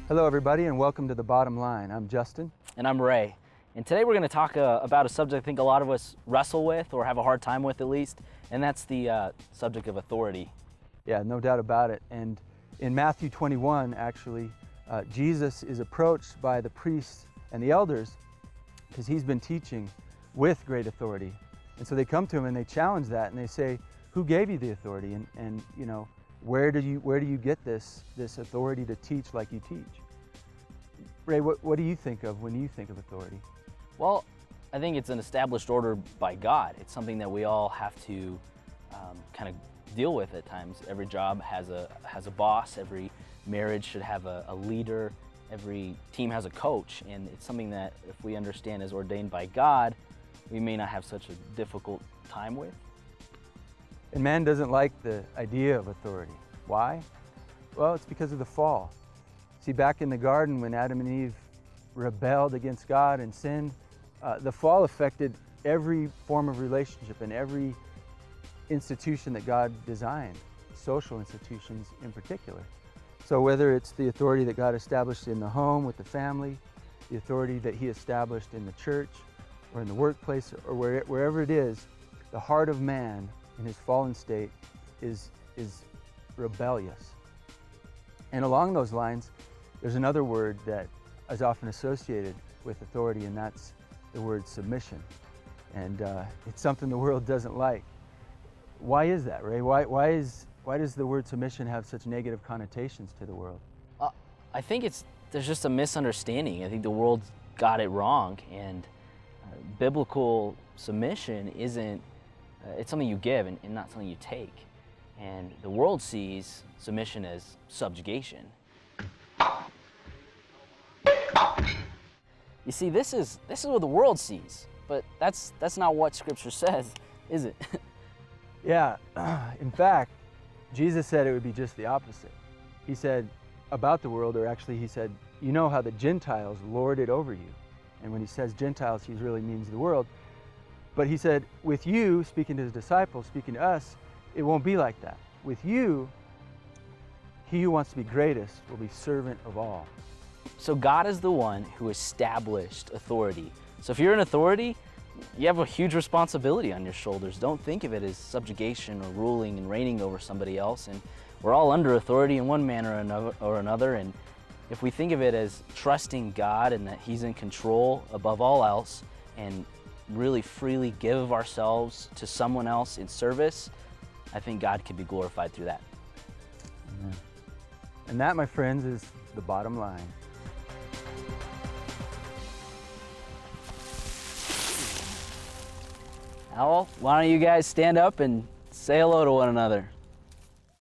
Hello everybody and welcome to The Bottom Line. I'm Justin. And I'm Ray. And today we're going to talk about a subject I think a lot of us wrestle with or have a hard time with at least, and that's the subject of authority. Yeah, no doubt about it. And in Matthew 21, actually, Jesus is approached by the priests and the elders because he's been teaching with great authority. And so they come to him and they challenge that and they say, who gave you the authority? And you know, where do you get this authority to teach like you teach? Ray, what do you think of when you think of authority? Well, I think it's an established order by God. It's something that we all have to kind of deal with at times. Every job has a boss. Every marriage should have a leader. Every team has a coach. And it's something that if we understand is ordained by God, we may not have such a difficult time with. And man doesn't like the idea of authority. Why? Well, it's because of the fall. See, back in the garden when Adam and Eve rebelled against God and sinned, the fall affected every form of relationship and every institution that God designed, social institutions in particular. So whether it's the authority that God established in the home with the family, the authority that he established in the church or in the workplace or wherever it is, the heart of man in his fallen state is rebellious. And along those lines, there's another word that is often associated with authority, and that's the word submission. And it's something the world doesn't like. Why is that, Ray? Why does the word submission have such negative connotations to the world? I think there's just a misunderstanding. I think the world's got it wrong, and biblical submission isn't, it's something you give and not something you take. And the world sees submission as subjugation. You see, this is what the world sees, but that's not what Scripture says, is it? Yeah, in fact, Jesus said it would be just the opposite. He said about the world, or actually he said, you know how the Gentiles lord it over you. And when he says Gentiles, he really means the world. But he said, with you, speaking to his disciples, speaking to us, it won't be like that. With you, he who wants to be greatest will be servant of all. So God is the one who established authority. So if you're an authority, you have a huge responsibility on your shoulders. Don't think of it as subjugation or ruling and reigning over somebody else. And we're all under authority in one manner or another. And if we think of it as trusting God and that he's in control above all else and really freely give ourselves to someone else in service, I think God could be glorified through that. Amen. And that, my friends, is the bottom line. Well, why don't you guys stand up and say hello to one another?